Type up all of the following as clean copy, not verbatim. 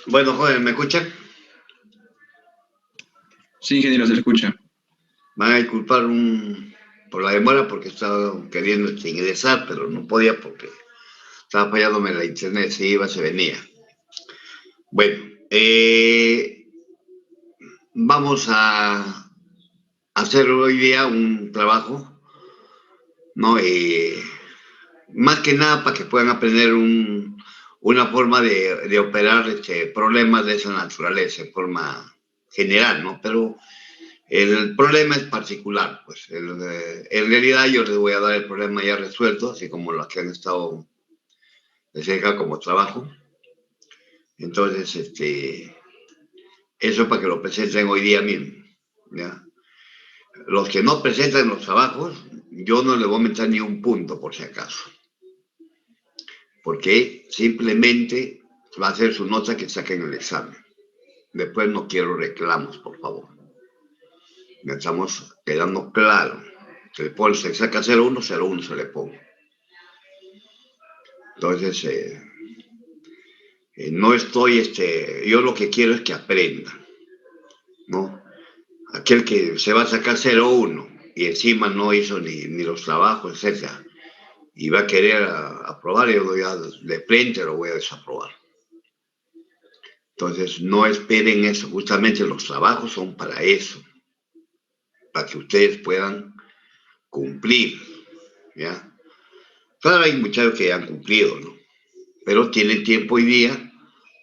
Bueno, joven, ¿me escuchan? Sí, ingeniero, se le escucha. Van a disculpar por la demora porque estaba queriendo ingresar, pero no podía porque estaba fallándome la internet, se iba, se venía. Bueno, vamos a hacer hoy día un trabajo, ¿no? Más que nada para que puedan aprender una forma de operar problemas de esa naturaleza, de forma general, ¿no? Pero el problema es particular, pues. En realidad yo les voy a dar el problema ya resuelto, así como los que han estado de cerca como trabajo. Entonces, eso para que lo presenten hoy día mismo. ¿Ya? Los que no presentan los trabajos, yo no les voy a meter ni un punto por si acaso, porque simplemente va a ser su nota que saquen el examen. Después no quiero reclamos, por favor. Ya estamos quedando claro. Se saca 0-1, 0-1 se le pone. Entonces, no estoy, yo lo que quiero es que aprendan, ¿no? Aquel que se va a sacar 0-1 y encima no hizo ni los trabajos, etcétera, y va a querer aprobar, yo voy a, de frente lo voy a desaprobar. Entonces, no esperen eso, justamente los trabajos son para eso, para que ustedes puedan cumplir, ¿ya? Claro, hay muchachos que han cumplido, ¿no? Pero tienen tiempo hoy día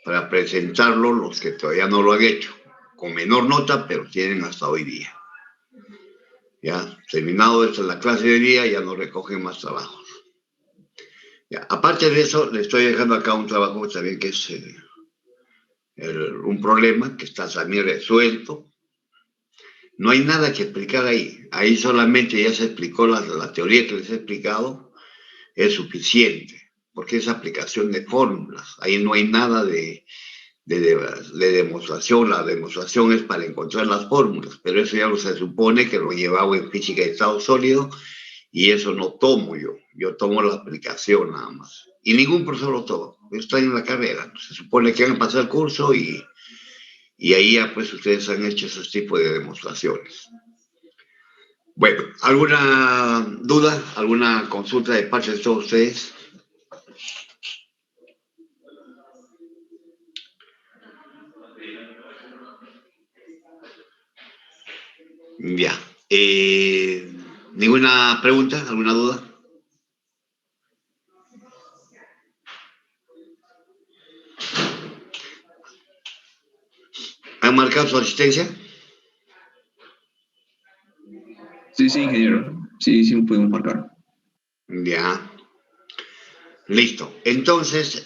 para presentarlo los que todavía no lo han hecho, con menor nota, pero tienen hasta hoy día. Ya, terminado esta la clase de hoy día, ya no recogen más trabajos. Ya, aparte de eso, le estoy dejando acá un trabajo también que es un problema que está también resuelto. No hay nada que explicar ahí. Ahí solamente ya se explicó la teoría que les he explicado, es suficiente, porque es aplicación de fórmulas. Ahí no hay nada de demostración. La demostración es para encontrar las fórmulas, pero eso ya se supone que lo llevaba en física de estado sólido y eso no tomo yo. Yo tomo la aplicación nada más. Y ningún profesor lo toma. Está en la carrera. Se supone que van a pasar el curso y ahí ya pues ustedes han hecho esos tipos de demostraciones. Bueno, ¿alguna duda, alguna consulta de parte de todos ustedes? Ya. ¿Ninguna pregunta, alguna duda? ¿Han marcado su asistencia? Sí, sí, ingeniero. Sí, sí, podemos marcar. Ya. Listo. Entonces,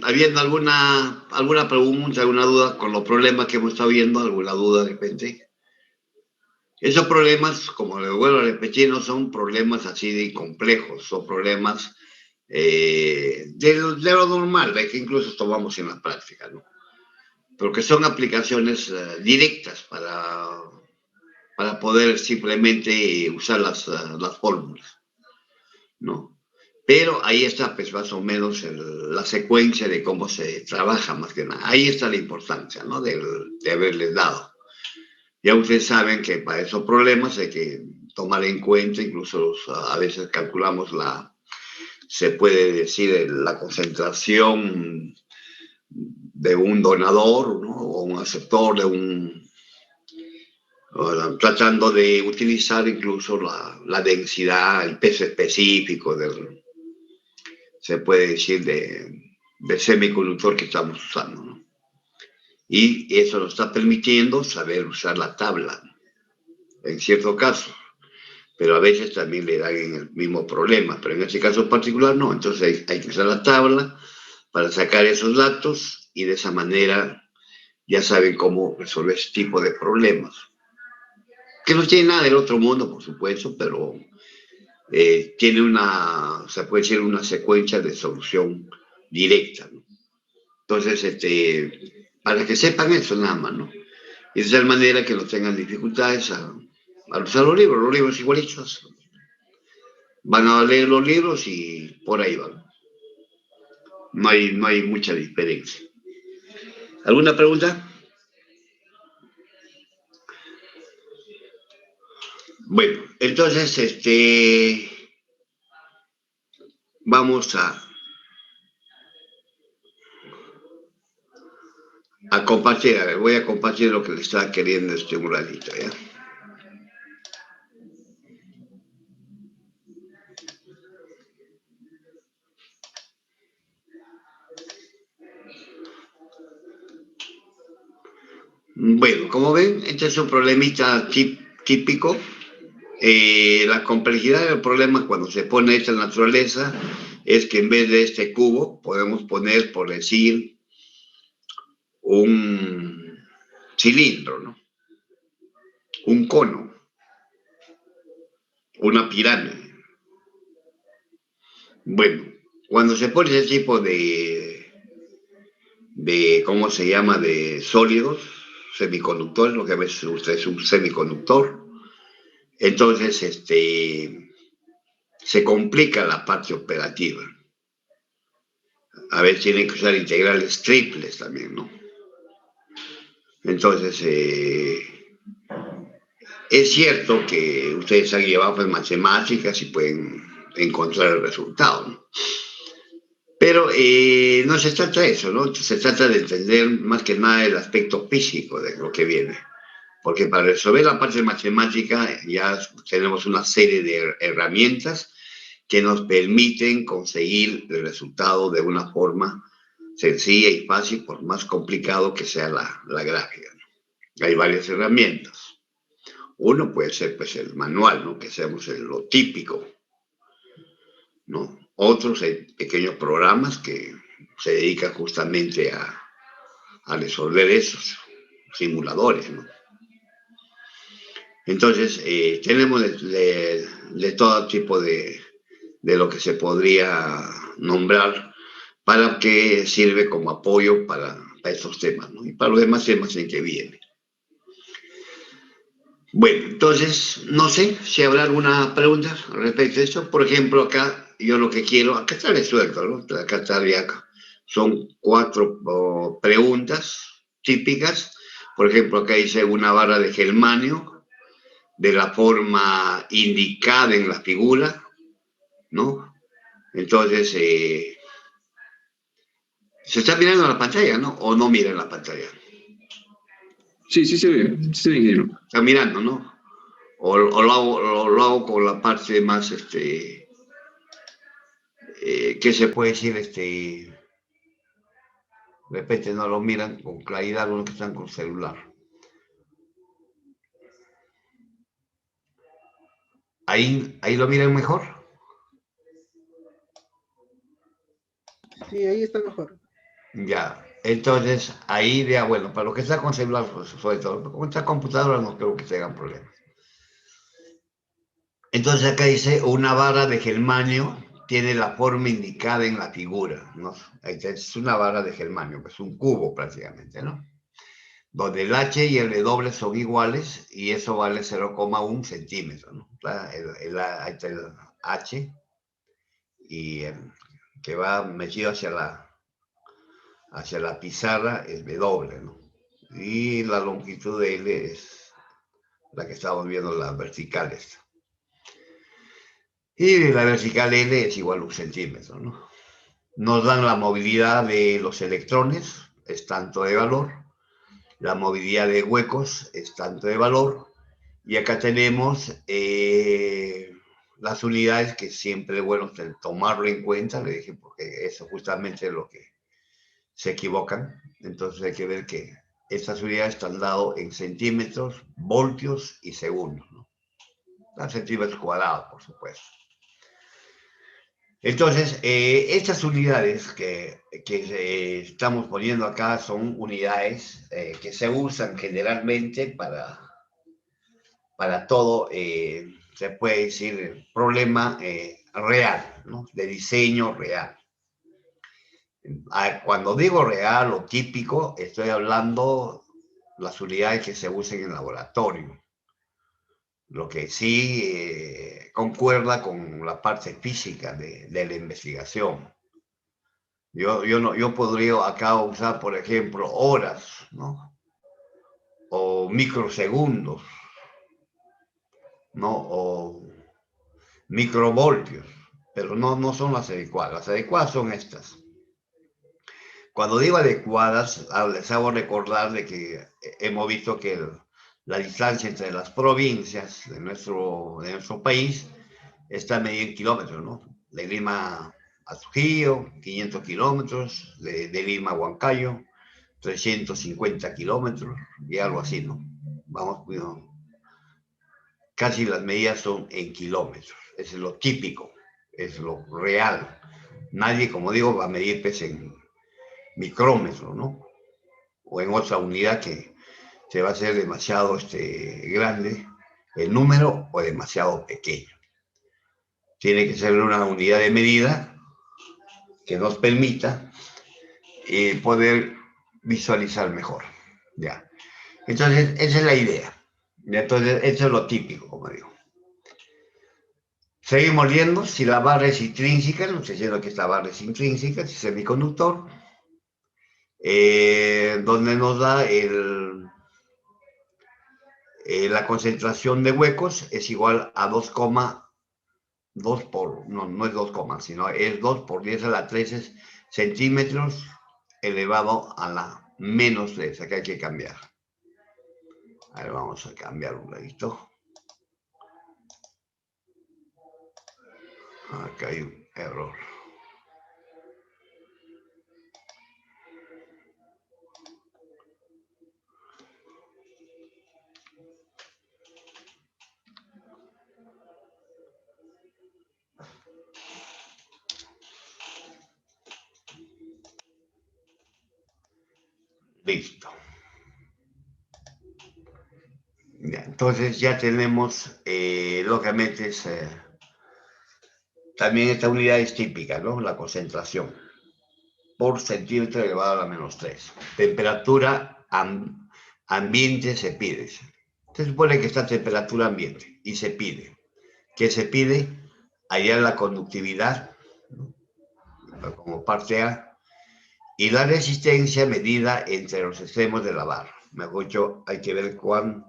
¿habiendo alguna pregunta, alguna duda con los problemas que hemos estado viendo? ¿Alguna duda de repente? Esos problemas, como le vuelvo a repetir, no son problemas así de complejos, son problemas de lo normal, de que incluso tomamos en la práctica, ¿no? Pero que son aplicaciones directas para poder simplemente usar las fórmulas, ¿no? Pero ahí está, pues, más o menos la secuencia de cómo se trabaja, más que nada. Ahí está la importancia, ¿no? De haberles dado. Ya ustedes saben que para esos problemas hay que tomar en cuenta, incluso a veces calculamos se puede decir, la concentración de un donador, ¿no? O un aceptor de tratando de utilizar incluso la densidad, el peso específico se puede decir, del semiconductor que estamos usando, ¿no? Y eso nos está permitiendo saber usar la tabla, en cierto caso, pero a veces también le dan en el mismo problema, pero en este caso particular no, entonces hay que usar la tabla para sacar esos datos y de esa manera ya saben cómo resolver ese tipo de problemas. Que no tiene nada del otro mundo, por supuesto, pero tiene se puede decir, una secuencia de solución directa, ¿no? Entonces, para que sepan eso nada más, ¿no? Y de tal manera que no tengan dificultades a usar los libros igualitos. Van a leer los libros y por ahí van. No hay mucha diferencia. ¿Alguna pregunta? Bueno, entonces, vamos a compartir. A ver, voy a compartir lo que le estaba queriendo un ratito, ¿ya? Bueno, como ven, este es un problemita típico. La complejidad del problema cuando se pone esta naturaleza es que en vez de este cubo podemos poner, por decir, un cilindro, ¿no? Un cono, una pirámide. Bueno, cuando se pone ese tipo ¿cómo se llama?, de sólidos, semiconductores, lo que a veces usted es un semiconductor, entonces se complica la parte operativa. A veces tienen que usar integrales triples también, ¿no? Entonces, es cierto que ustedes han llevado pues, matemáticas y pueden encontrar el resultado, ¿no? Pero no se trata de eso, ¿no? Se trata de entender más que nada el aspecto físico de lo que viene. Porque para resolver la parte matemática ya tenemos una serie de herramientas que nos permiten conseguir el resultado de una forma sencilla y fácil, por más complicado que sea la gráfica, ¿no? Hay varias herramientas. Uno puede ser pues el manual, ¿no? Que hacemos lo típico, ¿no? Otros hay pequeños programas que se dedican justamente a resolver esos simuladores, ¿no? Entonces, tenemos de todo tipo de lo que se podría nombrar para que sirve como apoyo para estos temas, ¿no? Y para los demás temas en que viene. Bueno, entonces, no sé si habrá alguna pregunta respecto a esto. Por ejemplo, acá yo lo que quiero, acá está resuelto, ¿no? Acá está ya, son 4 preguntas típicas. Por ejemplo, acá dice una barra de germanio de la forma indicada en la figura, ¿no? Entonces, se está mirando la pantalla, ¿no? O no mira en la pantalla. Sí, sí se ve, ingeniero. Está mirando, ¿no? O lo hago con la parte más, ¿qué se puede decir? De repente no lo miran con claridad los que están con celular. Ahí lo miran mejor. Sí, ahí está mejor. Ya, entonces ahí ya, bueno, para lo que está con celular, pues, sobre todo, con esta computadora no creo que tengan problemas. Entonces acá dice una vara de germanio tiene la forma indicada en la figura, ¿no? Es una vara de germanio, pues un cubo prácticamente, ¿no? Donde el H y el W son iguales y eso vale 0,1 centímetro, ¿no? Ahí está el H y el que va metido hacia la pizarra es W, ¿no? Y la longitud de L es la que estamos viendo, la vertical esta. Y la vertical L es igual a 1 centímetro, ¿no? Nos dan la movilidad de los electrones, es tanto de valor. La movilidad de huecos es tanto de valor. Y acá tenemos las unidades que siempre es bueno tomarlo en cuenta, le dije, porque eso justamente es lo que se equivocan. Entonces hay que ver que estas unidades están dadas en centímetros, voltios y segundos, ¿no? En centímetros cuadrados, por supuesto. Entonces, estas unidades que estamos poniendo acá son unidades que se usan generalmente para todo, se puede decir, problema real, ¿no? De diseño real. Cuando digo real o típico, estoy hablando las unidades que se usan en el laboratorio. Lo que sí concuerda con la parte física de la investigación. Yo podría acá usar, por ejemplo, horas, ¿no? O microsegundos, ¿no? O microvoltios, pero no son las adecuadas. Las adecuadas son estas. Cuando digo adecuadas, les hago recordar de que hemos visto que la distancia entre las provincias de nuestro país está medida en kilómetros, ¿no? De Lima a Trujillo, 500 kilómetros, de Lima a Huancayo, 350 kilómetros y algo así, ¿no? Vamos, bueno, casi las medidas son en kilómetros, eso es lo típico, es lo real. Nadie, como digo, va a medir pues, en micrómetros, ¿no? O en otra unidad que se va a hacer demasiado grande el número o demasiado pequeño. Tiene que ser una unidad de medida que nos permita poder visualizar mejor. ¿Ya? Entonces, esa es la idea. Entonces, eso es lo típico, como digo. Seguimos viendo si la barra es intrínseca, no estoy diciendo que esta barra es intrínseca, si es semiconductor, donde nos da la concentración de huecos es igual a 2,2 por, no es 2, sino es 2 por 10 a la 13 centímetros elevado a la menos 3, acá hay que cambiar. A ver, vamos a cambiar un ladito. Acá hay un error. Listo. Ya, entonces ya tenemos, lógicamente, también esta unidad es típica, ¿no? La concentración por centímetro elevado a la menos 3. Temperatura ambiente se pide. Se supone que está temperatura ambiente y se pide. ¿Qué se pide? Hallar la conductividad, ¿no? Como parte A, y la resistencia medida entre los extremos de la barra. Mejor dicho, hay que ver cuál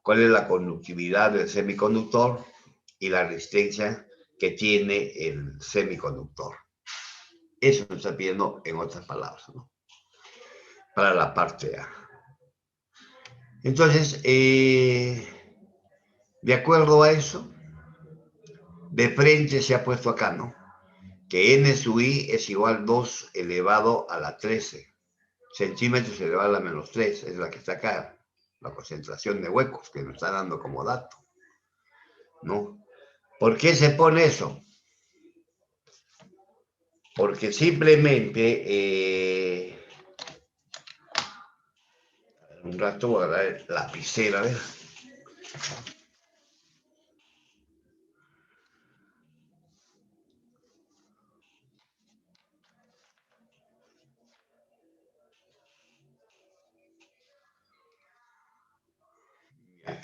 es la conductividad del semiconductor y la resistencia que tiene el semiconductor. Eso se está pidiendo en otras palabras, ¿no? Para la parte A. Entonces, de acuerdo a eso, de frente se ha puesto acá, ¿no? Que n sub i es igual a 2 elevado a la 13 centímetros elevado a la menos 3, es la que está acá, la concentración de huecos que nos está dando como dato, ¿no? ¿Por qué se pone eso? Porque simplemente, un rato voy a agarrar la lapicera, a ver.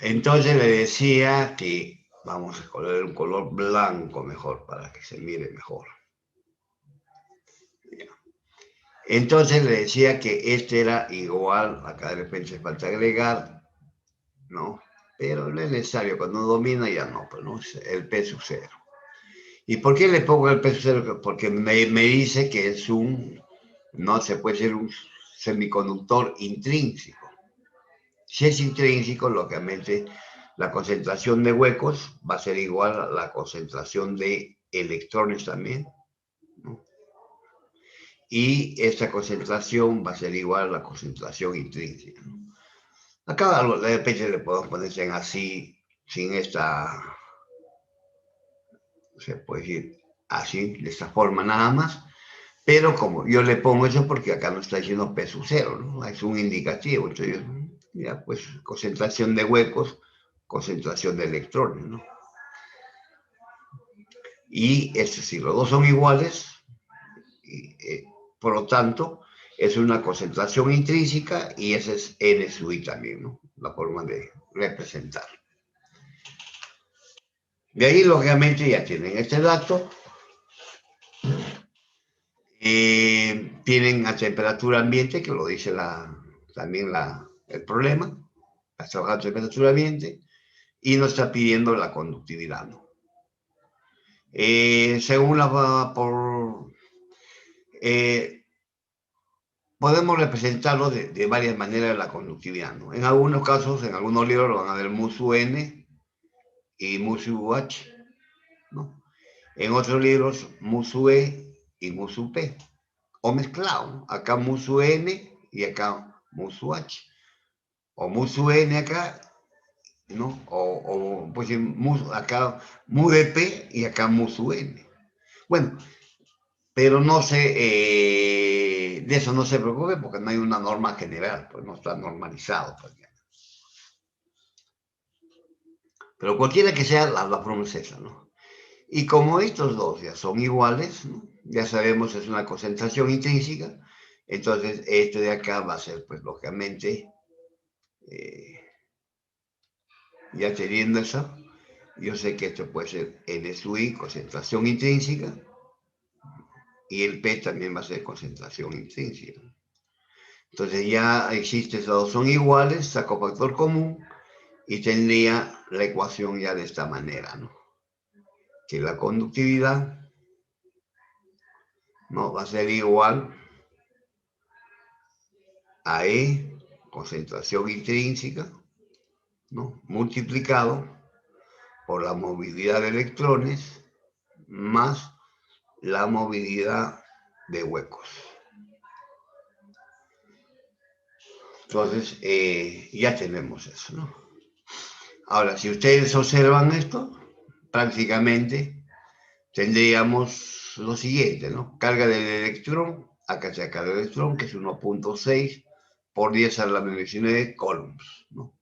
Entonces le decía que vamos a colocar un color blanco mejor para que se mire mejor. Entonces le decía que este era igual, acá de repente falta agregar, ¿no? Pero no es necesario, cuando uno domina ya no, pues no, el P sub 0. ¿Y por qué le pongo el P sub 0? Porque me dice que es no se puede ser un semiconductor intrínseco. Si es intrínseco, lógicamente la concentración de huecos va a ser igual a la concentración de electrones también, ¿no? Y esta concentración va a ser igual a la concentración intrínseca, ¿no? Acá de repente le podemos poner así, sin esta, se puede decir así, de esta forma nada más, pero como yo le pongo eso porque acá no está diciendo P sub 0, ¿no? Es un indicativo, entonces, ya pues concentración de huecos, concentración de electrones, ¿no? Y si los dos son iguales, por lo tanto, es una concentración intrínseca y ese es N sub I también, ¿no? La forma de representar. De ahí, lógicamente, ya tienen este dato. tienen a temperatura ambiente, que lo dice también el problema, está trabajando a temperatura ambiente, y nos está pidiendo la conductividad, ¿no? Según podemos representarlo de varias maneras la conductividad, ¿no? En algunos casos, en algunos libros lo van a ver musu N y musu H, ¿no? En otros libros, musu E y musu P, o mezclado, ¿no? Acá musu N y acá musu H, o musu N acá, ¿no? O pues acá mu de P y acá musu N. Bueno, pero no de eso no se preocupe porque no hay una norma general, pues no está normalizado. Pues. Pero cualquiera que sea, la forma es esa, ¿no? Y como estos dos ya son iguales, ¿no? Ya sabemos es una concentración intrínseca, entonces este de acá va a ser, pues lógicamente, ya teniendo eso, yo sé que esto puede ser N sub I, concentración intrínseca, y el P también va a ser concentración intrínseca. Entonces ya existe, esos dos son iguales, saco factor común y tendría la ecuación ya de esta manera, ¿no? Que la conductividad, ¿no? Va a ser igual a E, concentración intrínseca, ¿no? Multiplicado por la movilidad de electrones más la movilidad de huecos. Entonces, ya tenemos eso, ¿no? Ahora, si ustedes observan esto, prácticamente tendríamos lo siguiente, ¿no? Carga del electrón, acá se carga del electrón, que es 1.6 por 10 a la menos 19 coulombs, ¿no?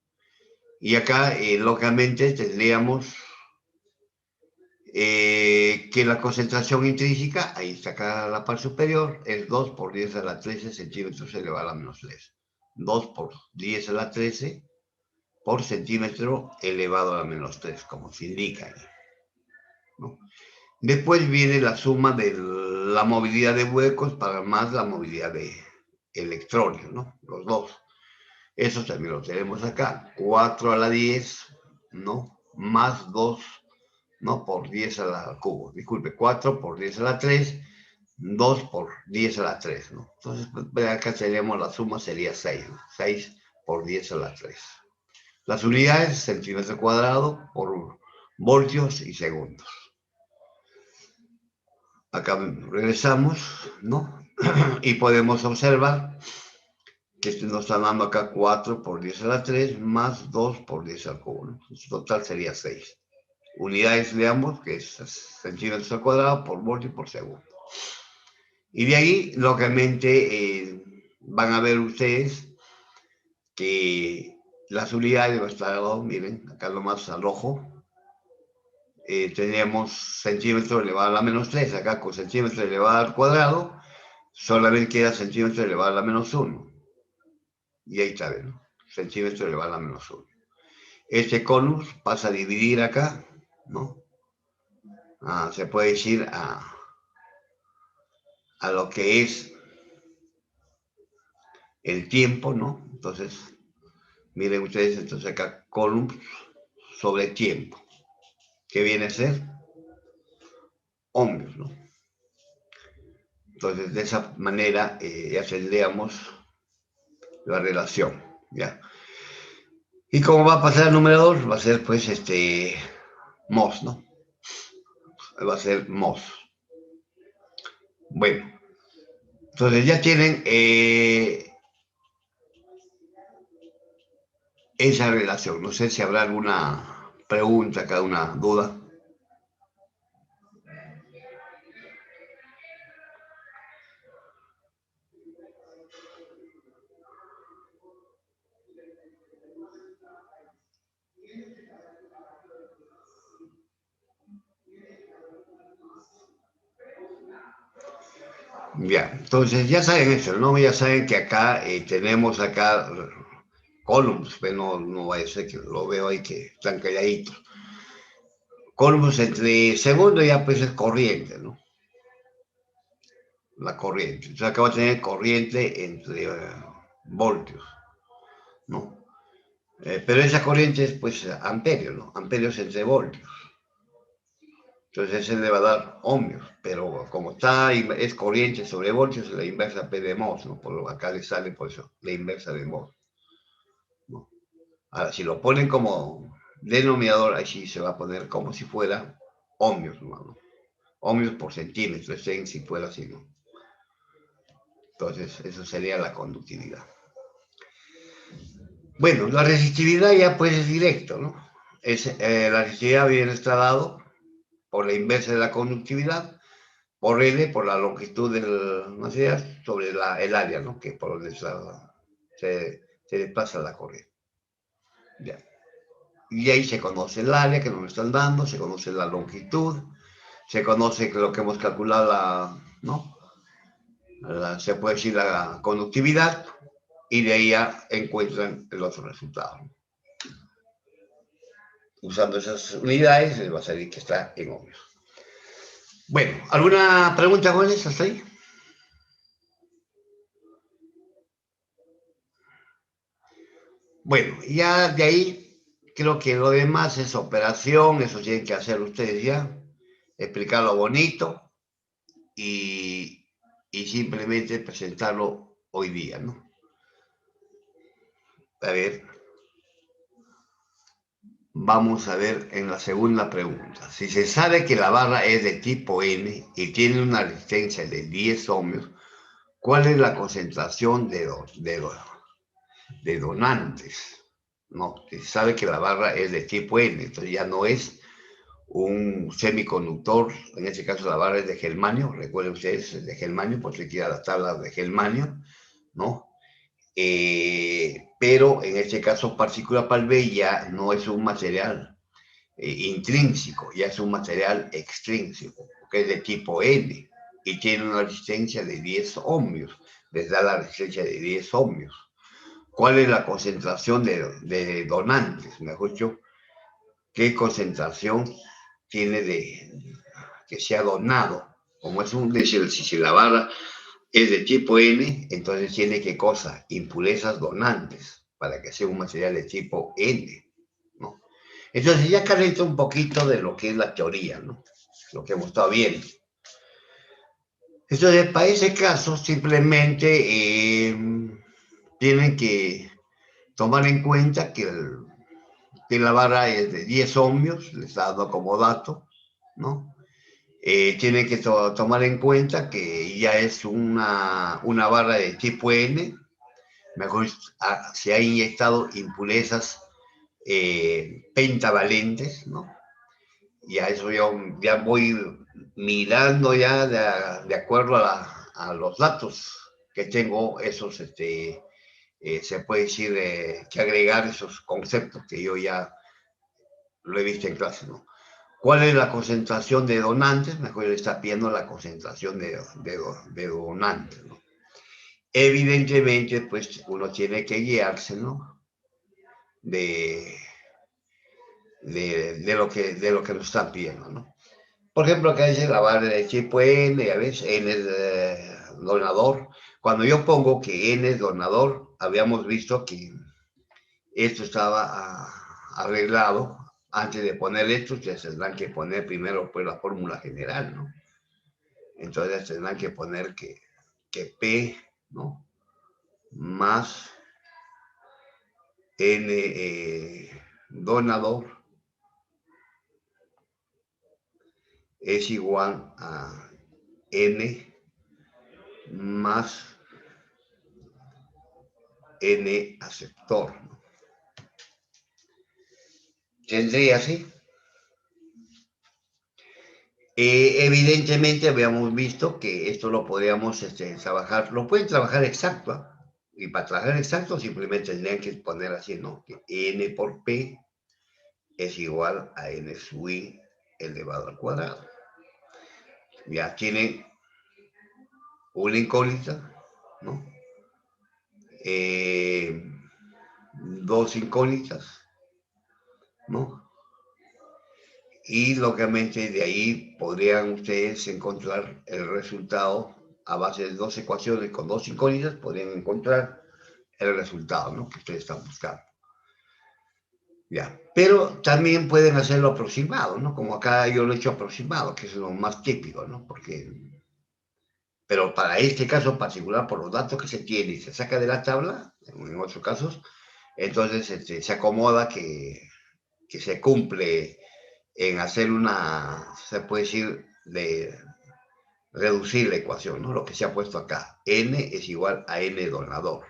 Y acá, lógicamente, tendríamos que la concentración intrínseca, ahí está acá la parte superior, es 2 por 10 a la 13 centímetros elevado a la menos 3. 2 por 10 a la 13 por centímetro elevado a la menos 3, como se indica ahí, ¿no? Después viene la suma de la movilidad de huecos para más la movilidad de electrones, ¿no? Los dos. Eso también lo tenemos acá. 4 a la 10, ¿no? Más 2, ¿no? Por 10 a la cubo. Disculpe, 4 por 10 a la 3, 2 por 10 a la 3, ¿no? Entonces, acá tenemos la suma, sería 6, ¿no? 6 por 10 a la 3. Las unidades, centímetro cuadrado por voltios y segundos. Acá regresamos, ¿no? Y podemos observar que nos está dando acá 4 por 10 a la 3 más 2 por 10 al cubo, ¿no? En total sería 6. Unidades de ambos, que es centímetros al cuadrado por voltio por segundo. Y de ahí, lógicamente, van a ver ustedes que las unidades van a estar abajo, miren, acá nomás al ojo. Tenemos centímetro elevado a la menos 3, acá con centímetro elevado al cuadrado, solamente queda centímetro elevado a la menos 1. Y ahí está, ¿no? Centímetro elevado a la menos 1. Este conus pasa a dividir acá, ¿no? Se puede decir a lo que es el tiempo, ¿no? Entonces, miren ustedes, entonces acá columns sobre tiempo, que viene a ser ohmios, ¿no? Entonces, de esa manera ya tendríamos la relación, ¿ya? ¿Y cómo va a pasar el numerador? Va a ser, pues, mos, ¿no? Va a ser mos. Bueno, entonces ya tienen esa relación. No sé si habrá alguna pregunta, alguna duda. Ya, entonces ya saben eso, ¿no? Ya saben que acá tenemos acá columns, pero no vaya a ser que lo veo ahí que están calladitos. Columns entre segundo ya pues es corriente, ¿no? la corriente. Entonces acá va a tener corriente entre voltios, ¿no? Pero esa corriente es pues amperios, ¿no? Amperios entre voltios. Entonces ese le va a dar ohmios, pero como está, es corriente sobre voltios, la inversa P de Mos, ¿no? Por acá le sale por eso, la inversa de Mos, ¿no? Ahora, si lo ponen como denominador, ahí sí se va a poner como si fuera ohmios, ¿no? Ohmios por centímetro, si fuera así, ¿no? Entonces, eso sería la conductividad. Bueno, la resistividad ya pues es directo, ¿no? La resistividad bien está dado por la inversa de la conductividad, por L, por la longitud del material sobre el área, ¿no? Que por donde se desplaza la corriente. Ya. Y ahí se conoce el área que nos están dando, se conoce la longitud, se conoce lo que hemos calculado, ¿no? Se puede decir la conductividad, y de ahí ya encuentran el otro resultado. Usando esas unidades les va a salir que está en ohmios. Bueno, ¿alguna pregunta, jóvenes, hasta ahí? Bueno, ya de ahí creo que lo demás es operación, eso tienen que hacer ustedes ya, explicarlo bonito y simplemente presentarlo hoy día, ¿no? A ver, vamos a ver en la segunda pregunta. Si se sabe que la barra es de tipo N y tiene una resistencia de 10 ohmios, ¿cuál es la concentración de donantes? No, se sabe que la barra es de tipo N, entonces ya no es un semiconductor, en este caso la barra es de germanio, recuerden ustedes, es de germanio, por si quieren las tablas de germanio, ¿no? Pero en este caso partícula Palbe ya no es un material intrínseco, ya es un material extrínseco, que es de tipo N y tiene una resistencia de 10 ohmios, les da la resistencia de 10 ohmios. ¿Cuál es la concentración de donantes? Mejor dicho, ¿qué concentración tiene que sea donado? Como es si la barra es de tipo N, entonces tiene qué cosa, impurezas donantes, para que sea un material de tipo N, ¿no? Entonces ya calenta un poquito de lo que es la teoría, ¿no? Lo que hemos estado viendo. Entonces, para ese caso, simplemente tienen que tomar en cuenta que la barra es de 10 ohmios, les está dando como dato, ¿no? Tienen que tomar en cuenta que ya es una barra de tipo N, mejor se ha inyectado impurezas pentavalentes, ¿no? Ya eso ya voy mirando ya de acuerdo a los datos que tengo, esos, se puede decir que agregar esos conceptos que yo ya lo he visto en clase, ¿no? ¿Cuál es la concentración de donantes? Mejor le está pidiendo la concentración de donantes, ¿no? Evidentemente, pues uno tiene que guiarse, ¿no? De lo que nos están pidiendo, ¿no? Por ejemplo, acá dice la barra de tipo N, ya ves, N es donador. Cuando yo pongo que N es donador, habíamos visto que esto estaba arreglado. Antes de poner esto, ustedes tendrán que poner primero pues, la fórmula general, ¿no? Entonces tendrán que poner que P, ¿no? Más N donador es igual a N más N aceptor, ¿no? Tendría así. Evidentemente habíamos visto que esto lo podríamos trabajar, lo pueden trabajar exacto, ¿eh? Y para trabajar exacto simplemente tendrían que poner así, ¿no? Que N por P es igual a N sub I elevado al cuadrado. Ya tienen una incógnita, ¿no? Dos incógnitas, ¿no? Y lógicamente de ahí podrían ustedes encontrar el resultado a base de 2 ecuaciones con 2 incógnitas, podrían encontrar el resultado, ¿no?, que ustedes están buscando. Ya. Pero también pueden hacerlo aproximado, ¿no? Como acá yo lo he hecho aproximado, que es lo más típico, ¿no? Pero para este caso particular, por los datos que se tiene y se saca de la tabla, en otros casos, entonces se acomoda que se cumple en hacer se puede decir, de reducir la ecuación, ¿no? Lo que se ha puesto acá. N es igual a N donador.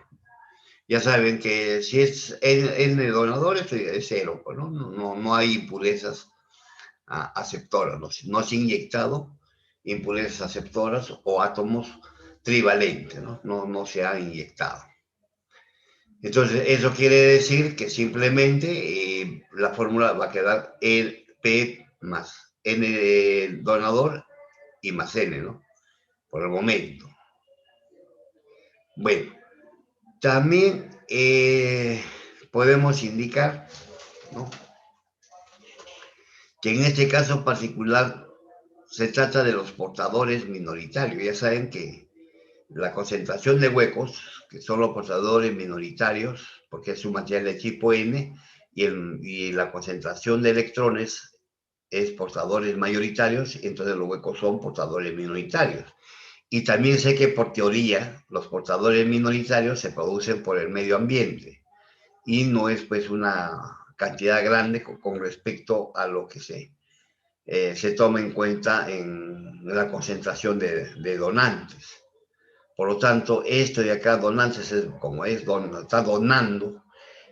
Ya saben que si es N donador, es cero, pues, ¿no? No hay impurezas aceptoras, no se ha inyectado impurezas aceptoras o átomos trivalentes, ¿no? No se han inyectado. Entonces, eso quiere decir que simplemente la fórmula va a quedar P más N donador y más N, ¿no? Por el momento. Bueno, también podemos indicar, ¿no?, que en este caso particular se trata de los portadores minoritarios. Ya saben que la concentración de huecos, que son los portadores minoritarios, porque es un material de tipo N, y la concentración de electrones es portadores mayoritarios, entonces los huecos son portadores minoritarios. Y también sé que por teoría los portadores minoritarios se producen por el medio ambiente y no es pues una cantidad grande con respecto a lo que se toma en cuenta en la concentración de donantes. Por lo tanto, esto de acá, donantes, como está donando,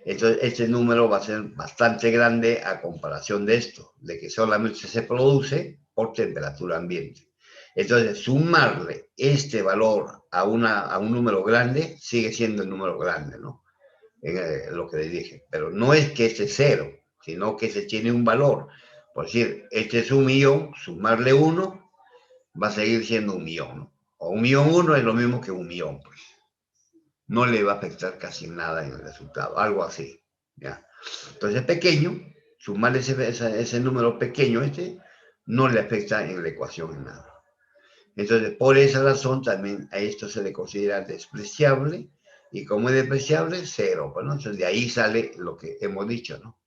entonces este número va a ser bastante grande a comparación de esto, de que solamente se produce por temperatura ambiente. Entonces, sumarle este valor a un número grande sigue siendo el número grande, ¿no? Lo que les dije. Pero no es que este es cero, sino que se tiene un valor. Por decir, este es 1.000.000, sumarle 1 va a seguir siendo 1.000.000, ¿no? O 1.000.001 es lo mismo que 1.000.000, pues. No le va a afectar casi nada en el resultado, algo así, ¿ya? Entonces, pequeño, sumarle ese número pequeño no le afecta en la ecuación en nada. Entonces, por esa razón también a esto se le considera despreciable, y como es despreciable, cero, ¿no? Entonces de ahí sale lo que hemos dicho, ¿no?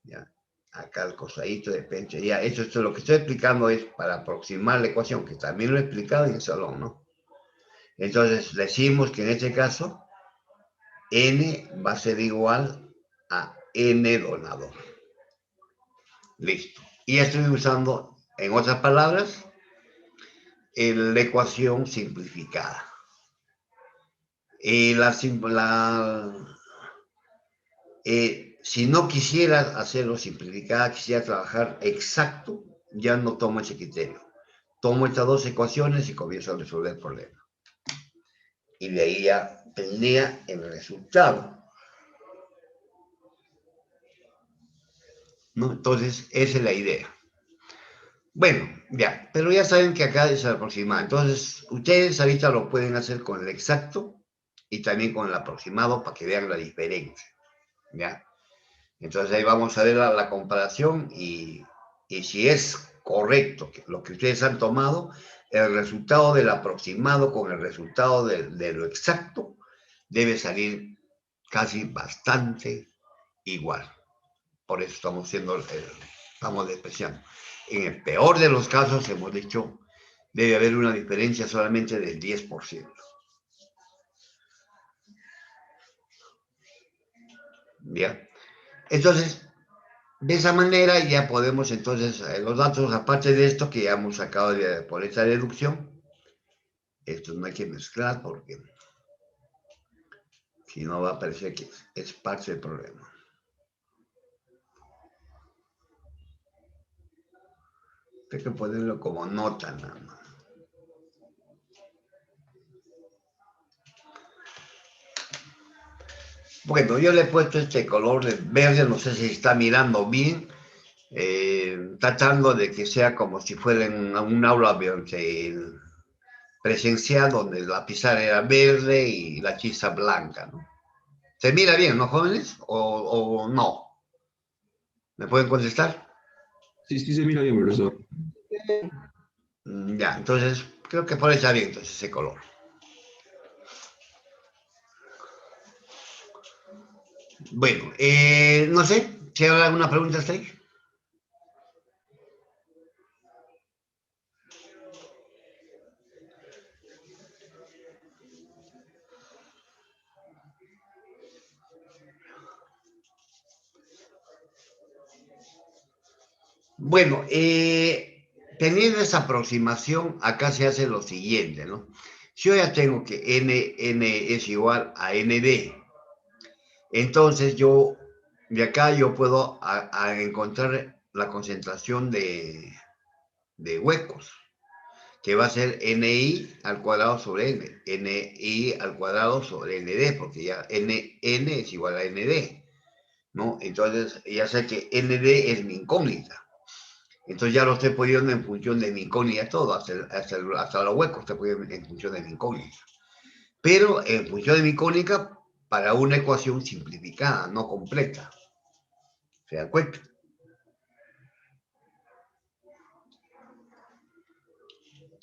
Ya, acá el cosadito depende, ya, esto lo que estoy explicando es para aproximar la ecuación, que también lo he explicado en el salón, ¿no? Entonces decimos que en este caso, N va a ser igual a N donador. Listo. Y estoy usando, en otras palabras, la ecuación simplificada. Si no quisiera hacerlo simplificada, quisiera trabajar exacto, ya no tomo ese criterio. Tomo estas 2 ecuaciones y comienzo a resolver el problema. Y de ahí ya tendría el resultado, ¿no? Entonces, esa es la idea. Bueno, ya, pero ya saben que acá es aproximado. Entonces, ustedes ahorita lo pueden hacer con el exacto y también con el aproximado para que vean la diferencia, ¿ya? Entonces ahí vamos a ver la comparación y si es correcto lo que ustedes han tomado, el resultado del aproximado con el resultado de lo exacto debe salir casi bastante igual. Por eso estamos despreciando. En el peor de los casos, hemos dicho, debe haber una diferencia solamente del 10%. ¿Ya? Entonces, de esa manera ya podemos entonces, los datos, aparte de esto que ya hemos sacado por esta deducción, esto no hay que mezclar porque si no va a parecer que es parte del problema. Hay que ponerlo como nota nada más. Bueno, yo le he puesto este color de verde, no sé si está mirando bien, tratando de que sea como si fuera en un aula presencial donde la pizarra era verde y la tiza blanca, ¿no? ¿Se mira bien, no, jóvenes? ¿O no? ¿Me pueden contestar? Sí, sí, se mira bien, profesor. Eh, Ya, entonces Creo que por ahí está bien entonces ese color. Bueno, no sé, si hay alguna pregunta hasta ahí. Bueno, teniendo esa aproximación, acá se hace lo siguiente, ¿no? Si yo ya tengo que n es igual a nd, entonces yo, de acá yo puedo encontrar la concentración de huecos, que va a ser ni al cuadrado sobre ni al cuadrado sobre nd, porque ya n es igual a nd, ¿no? Entonces ya sé que nd es mi incógnita. Entonces ya lo estoy poniendo en función de mi incógnita todo, hasta los huecos estoy poniendo en función de mi incógnita. Pero en función de mi incógnita para una ecuación simplificada, no completa. ¿Se dan cuenta?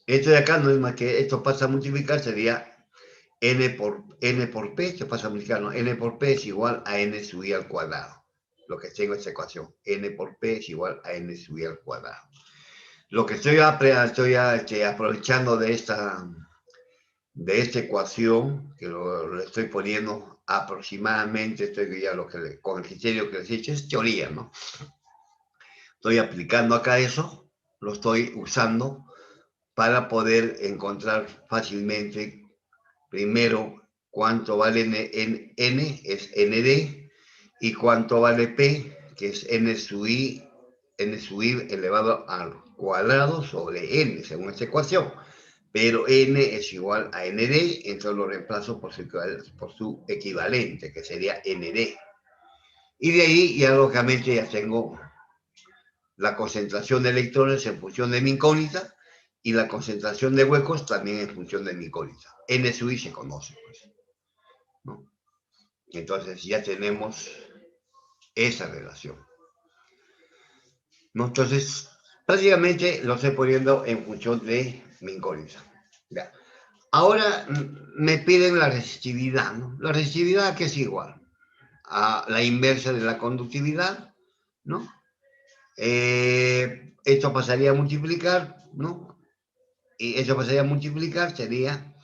Esto de acá no es más que, esto pasa a multiplicar, sería n por p, se pasa a multiplicar, ¿no? N por p es igual a n sub i al cuadrado. Lo que tengo en esta ecuación, n por p es igual a n sub i al cuadrado. Lo que estoy aprovechando de esta ecuación, que lo estoy poniendo aproximadamente, con el criterio que les he dicho, es teoría, ¿no? Estoy aplicando acá eso, lo estoy usando para poder encontrar fácilmente, primero, cuánto vale n es nd, y cuánto vale p, que es n sub i elevado al cuadrado sobre n, según esta ecuación. Pero n es igual a nd, entonces lo reemplazo por su equivalente, que sería nd. Y de ahí ya lógicamente ya tengo la concentración de electrones en función de mi incógnita y la concentración de huecos también en función de mi incógnita. N sub i se conoce, pues, ¿no? Entonces ya tenemos esa relación, ¿no? Entonces, prácticamente lo estoy poniendo en función de mi incógnita. Ya. Ahora me piden la resistividad, ¿no? La resistividad que es igual a la inversa de la conductividad, ¿no? Esto pasaría a multiplicar, ¿no? Y esto pasaría a multiplicar, sería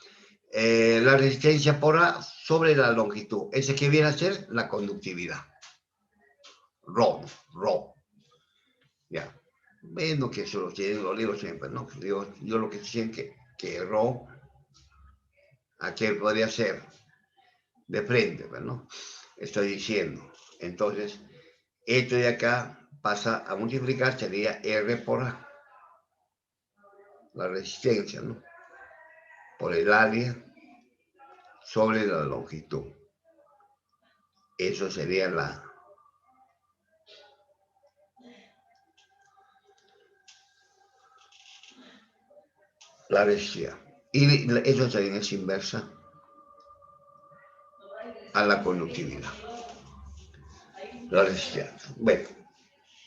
la resistencia por A sobre la longitud. Ese que viene a ser la conductividad. Rho. Ya. Bueno, que eso lo tienen los libros siempre, ¿no? Yo lo que dicen que Rho, aquel podría ser de frente, ¿no? Estoy diciendo. Entonces, esto de acá pasa a multiplicar, sería R por A. La resistencia, ¿no? Por el área sobre la longitud. Eso sería la resistividad. Y eso también es inversa a la conductividad. La resistividad. Bueno,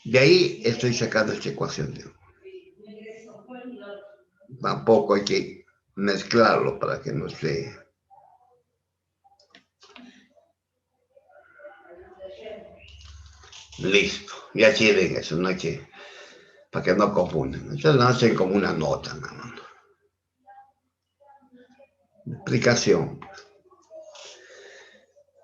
de ahí estoy sacando esta ecuación. Tampoco hay que mezclarlo para que no esté. Listo, ya tienen eso, no hay que, para que no confundan. Entonces lo hacen como una nota, ¿no? Explicación.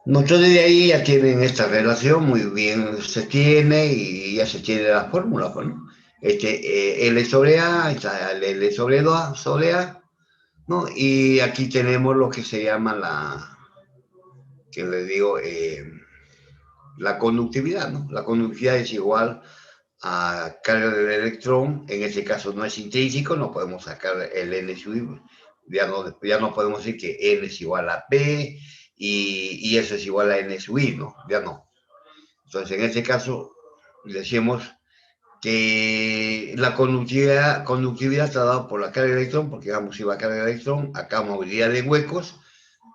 Entonces de ahí ya tienen esta relación, muy bien se tiene y ya se tiene la fórmula, pues, ¿no? L sobre A, está el L sobre A, ¿no? Y aquí tenemos lo que se llama que les digo, la conductividad, ¿no? La conductividad es igual a carga del electrón, en este caso no es intrínseco, no podemos sacar el N sub i, ya no podemos decir que N es igual a P y eso es igual a N sub i, ¿no? Ya no. Entonces, en este caso, decimos que la conductividad está dada por la carga de electrón, porque vamos, si va a carga de electrón, acá movilidad de huecos,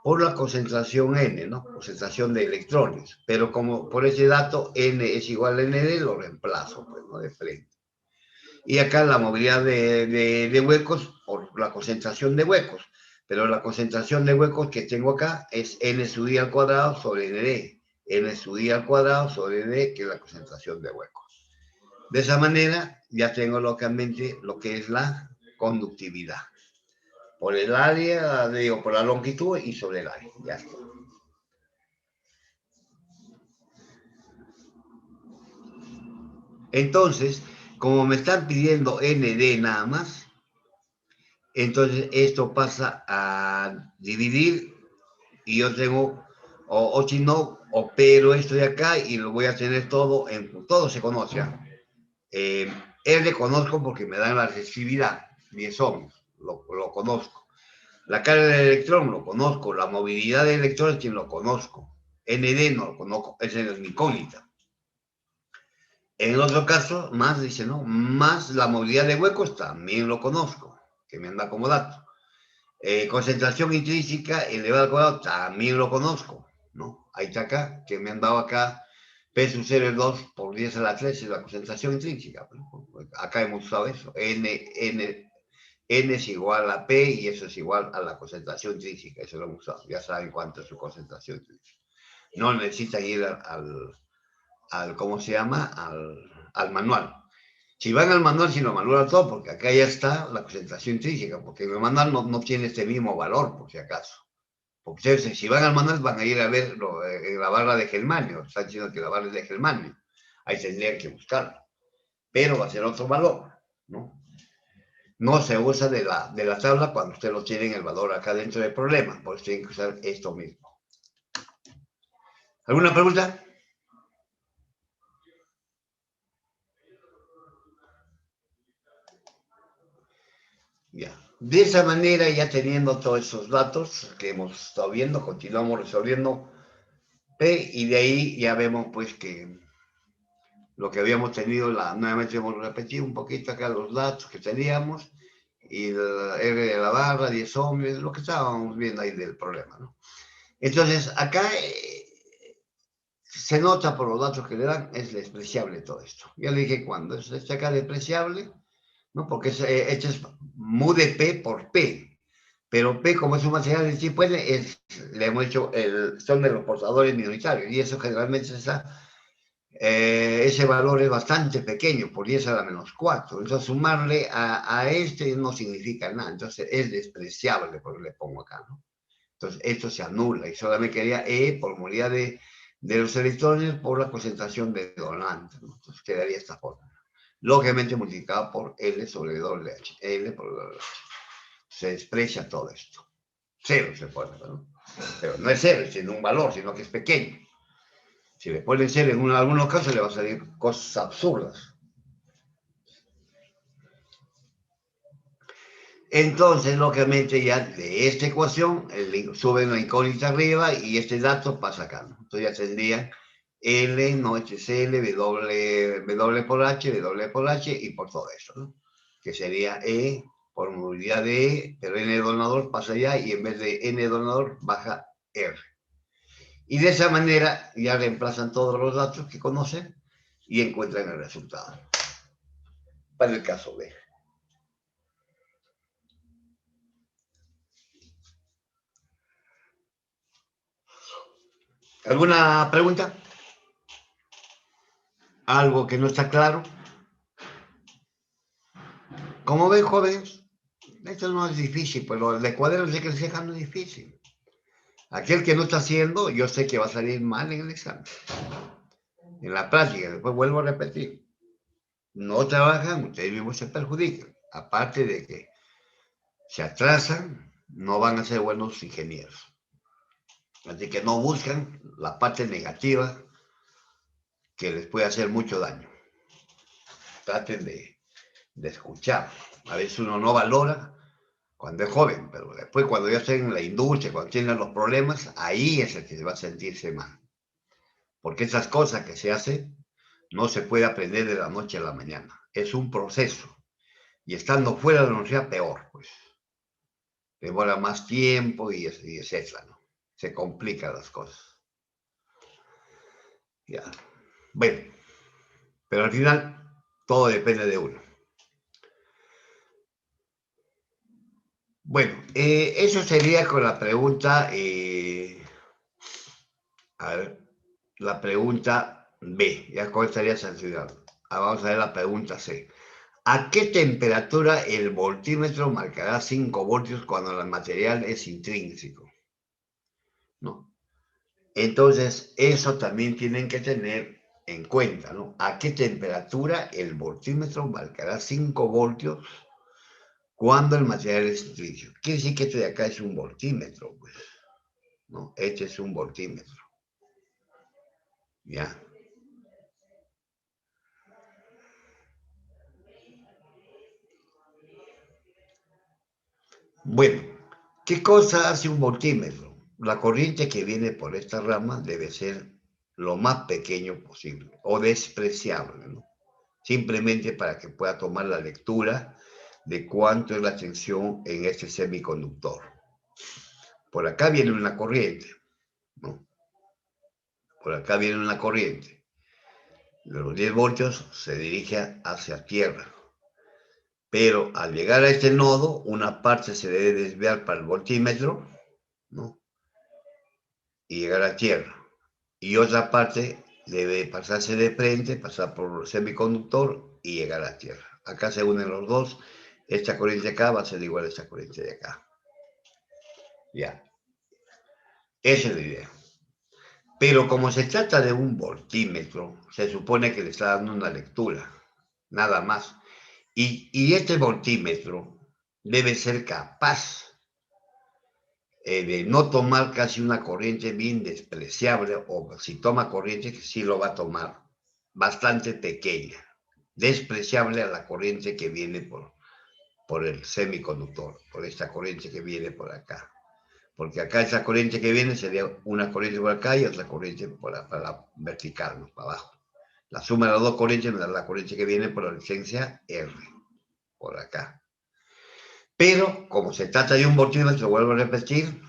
por la concentración N, ¿no? Concentración de electrones. Pero como por ese dato N es igual a ND, lo reemplazo, pues, ¿no? De frente. Y acá la movilidad de huecos por la concentración de huecos. Pero la concentración de huecos que tengo acá es n sub i al cuadrado sobre nd. N sub i al cuadrado sobre nd, que es la concentración de huecos. De esa manera ya tengo localmente lo que es la conductividad. Por el área, digo, por la longitud y sobre el área. Ya está. Entonces, como me están pidiendo nd nada más, entonces esto pasa a dividir y yo tengo, o si no, opero esto de acá y lo voy a tener todo, todo se conoce. R conozco porque me dan la resistividad, 10 ohms, lo conozco. La carga del electrón lo conozco, la movilidad del electrón es quien lo conozco. ND no lo conozco, esa es mi incógnita. En el otro caso, más dice, no, más la movilidad de huecos también lo conozco, que me anda como dato. Concentración intrínseca elevada al cuadrado también lo conozco, ¿no? Ahí está acá, que me han dado acá P sub 0,2 por 10 a la 13 es la concentración intrínseca. Acá hemos usado eso, N es igual a P y eso es igual a la concentración intrínseca, eso lo hemos usado, ya saben cuánto es su concentración intrínseca. No necesitan ir al ¿cómo se llama? Al manual. Si van al manual, si lo manual todo, porque acá ya está la concentración intrínseca, porque el manual no tiene este mismo valor, por si acaso. Porque ustedes, si van al manual, van a ir a ver la barra de germanio, están diciendo que la barra es de germanio, ahí tendrían que buscarlo, pero va a ser otro valor, ¿no? No se usa de la tabla cuando usted lo tiene en el valor acá dentro del problema, por eso tienen que usar esto mismo. ¿Alguna pregunta? Ya. De esa manera, ya teniendo todos esos datos que hemos estado viendo, continuamos resolviendo P y de ahí ya vemos pues que lo que habíamos tenido, nuevamente hemos repetido un poquito acá los datos que teníamos y el R de la barra, 10 ohms, lo que estábamos viendo ahí del problema, ¿no? Entonces, acá se nota por los datos que le dan, es despreciable todo esto. Ya le dije cuándo, es acá despreciable, ¿no? Porque esto es mu de P por P. Pero P, como es un material de tipo N, le hemos dicho, son de los portadores minoritarios, y eso generalmente ese valor es bastante pequeño, por 10 a la menos 4. Entonces, sumarle a este no significa nada. Entonces, es despreciable, por le pongo acá, ¿no? Entonces, esto se anula y solamente quería E por movilidad de los electrones por la concentración de donantes, ¿no? Entonces, quedaría esta forma. Lógicamente multiplicado por L sobre WH. L por WH. Se desprecia todo esto. Cero se pone, ¿no? Pero no es cero, sino un valor, sino que es pequeño. Si le ponen cero en algunos casos le va a salir cosas absurdas. Entonces, lógicamente, ya de esta ecuación suben la incógnita arriba y este dato pasa acá, ¿no? Entonces ya tendrían L, no HCl, W por H, W por H y por todo eso, ¿no? Que sería E por movilidad de E, pero N donador pasa allá y en vez de N donador baja R. Y de esa manera ya reemplazan todos los datos que conocen y encuentran el resultado. Para el caso B. ¿Alguna pregunta? ¿Algo que no está claro? Como ven, jóvenes, esto no es difícil, pero el de cuadros de que se deja no es difícil. Aquel que no está haciendo, yo sé que va a salir mal en el examen. En la práctica, después vuelvo a repetir, no trabajan, ustedes mismos se perjudican. Aparte de que se atrasan, no van a ser buenos ingenieros. Así que no buscan la parte negativa que les puede hacer mucho daño. Traten de escuchar. A veces uno no valora cuando es joven, pero después cuando ya estén en la industria, cuando tienen los problemas, ahí es el que va a sentirse mal. Porque esas cosas que se hacen no se puede aprender de la noche a la mañana. Es un proceso. Y estando fuera de la universidad, peor, pues. Demora más tiempo y etcétera, ¿no? Se complican las cosas. Ya. Bueno, pero al final todo depende de uno. Bueno, eso sería con la pregunta, a ver, la pregunta B, ya con estaría sancionado. Ahora vamos a ver la pregunta C. ¿A qué temperatura el voltímetro marcará 5 voltios cuando el material es intrínseco? ¿No? Entonces, eso también tienen que tener en cuenta, ¿no? ¿A qué temperatura el voltímetro marcará 5 voltios cuando el material es intrínseco? Quiere decir que esto de acá es un voltímetro, pues, ¿no? Este es un voltímetro, ¿ya? Bueno, ¿qué cosa hace un voltímetro? La corriente que viene por esta rama debe ser lo más pequeño posible o despreciable, ¿no? Simplemente para que pueda tomar la lectura de cuánto es la tensión en este semiconductor. Por acá viene una corriente, ¿no? Por acá viene una corriente. Los 10 voltios se dirige hacia tierra. Pero al llegar a este nodo, una parte se debe desviar para el voltímetro, ¿no? Y llegar a tierra. Y otra parte debe pasarse de frente, pasar por el semiconductor y llegar a tierra. Acá se unen los dos. Esta corriente de acá va a ser igual a esta corriente de acá. Ya. Esa es la idea. Pero como se trata de un voltímetro, se supone que le está dando una lectura, nada más. Y este voltímetro debe ser capaz de no tomar casi una corriente bien despreciable, o si toma corriente, que sí lo va a tomar bastante pequeña, despreciable a la corriente que viene por el semiconductor, por esta corriente que viene por acá. Porque acá esa corriente que viene sería una corriente por acá y otra corriente para la vertical, ¿no? Para abajo. La suma de las dos corrientes me da la corriente que viene por la licencia R, por acá. Pero, como se trata de un voltímetro, vuelvo a repetir,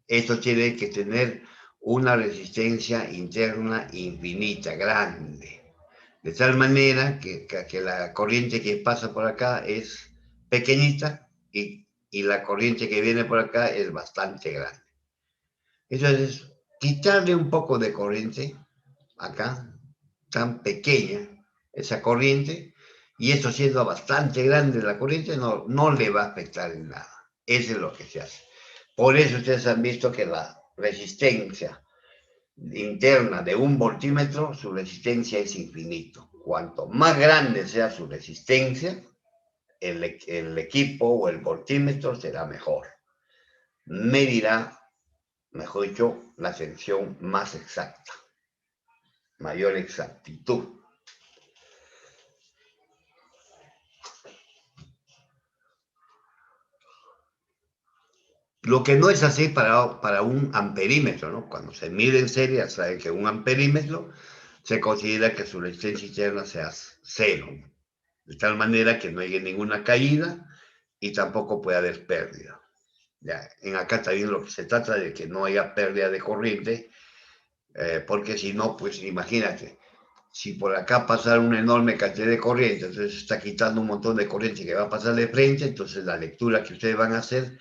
esto tiene que tener una resistencia interna infinita, grande. De tal manera que la corriente que pasa por acá es pequeñita y la corriente que viene por acá es bastante grande. Entonces, quitarle un poco de corriente acá, tan pequeña esa corriente, y esto siendo bastante grande la corriente, no le va a afectar en nada. Eso es lo que se hace. Por eso ustedes han visto que la resistencia interna de un voltímetro, su resistencia es infinito. Cuanto más grande sea su resistencia, el equipo o el voltímetro será mejor. Medirá, mejor dicho, la tensión más exacta, mayor exactitud. Lo que no es así para un amperímetro, ¿no? Cuando se mide en serie, ya saben que un amperímetro se considera que su resistencia interna sea cero, de tal manera que no haya ninguna caída y tampoco puede haber pérdida. Ya, en acá también lo que se trata de que no haya pérdida de corriente, porque si no, pues imagínate, si por acá pasa una enorme cantidad de corriente, entonces se está quitando un montón de corriente que va a pasar de frente, entonces la lectura que ustedes van a hacer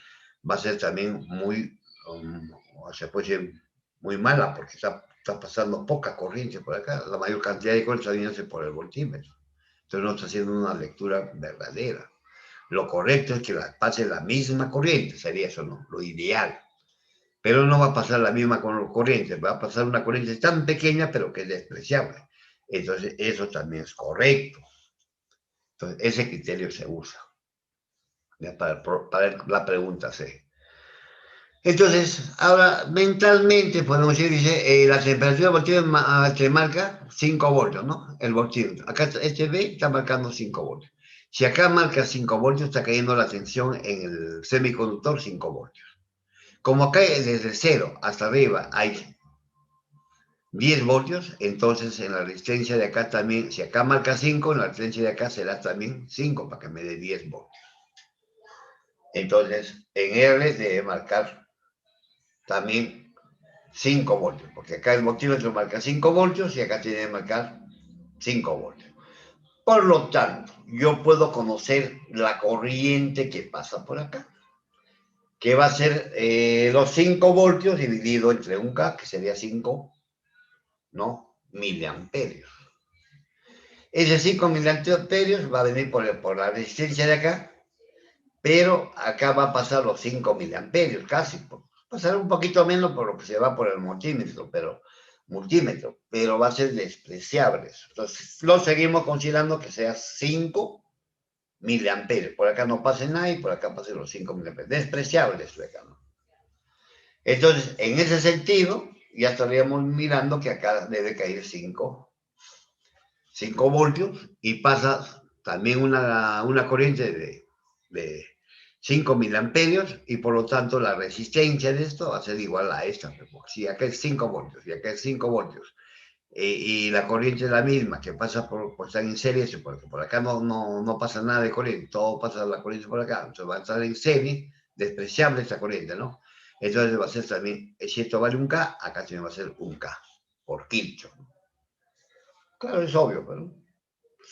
va a ser también muy, se puede decir, muy mala, porque está pasando poca corriente por acá, la mayor cantidad de corriente está viniendo por el voltímetro, entonces no está haciendo una lectura verdadera. Lo correcto es que pase la misma corriente, sería eso, ¿no? Lo ideal. Pero no va a pasar la misma corriente, va a pasar una corriente tan pequeña, pero que es despreciable. Entonces, eso también es correcto. Entonces, ese criterio se usa, ¿ya? Para la pregunta C. Entonces, ahora, mentalmente podemos decir, dice, la temperatura voltímetro te marca 5 voltios, ¿no? El voltímetro. Acá este B está marcando 5 voltios. Si acá marca 5 voltios, está cayendo la tensión en el semiconductor 5 voltios. Como acá desde 0 hasta arriba hay 10 voltios, entonces en la resistencia de acá también, si acá marca 5, en la resistencia de acá será también 5 para que me dé 10 voltios. Entonces, en R debe marcar también 5 voltios, porque acá el voltímetro marca 5 voltios y acá tiene que marcar 5 voltios. Por lo tanto, yo puedo conocer la corriente que pasa por acá. que va a ser los 5 voltios dividido entre un K, que sería 5, ¿no? Miliamperios. Ese 5 miliamperios va a venir por la resistencia de acá, pero acá va a pasar los 5 miliamperios, casi. Pasará un poquito menos por lo que se va por el multímetro, pero va a ser despreciable. Entonces, lo seguimos considerando que sea 5 miliamperios. Por acá no pase nada y por acá pasen los 5 miliamperios. Despreciable esto de acá, ¿no? Entonces, en ese sentido, ya estaríamos mirando que acá debe caer 5 voltios y pasa también una corriente de 5 miliamperios y por lo tanto la resistencia de esto va a ser igual a esta. Si acá es 5 voltios y acá es 5 voltios y la corriente es la misma que pasa por estar en serie, porque por acá no pasa nada de corriente, todo pasa la corriente por acá, entonces va a estar en serie, despreciable esta corriente, ¿no? Entonces va a ser también, si esto vale un K, acá también va a ser un K por Kirchhoff. Claro, es obvio, pero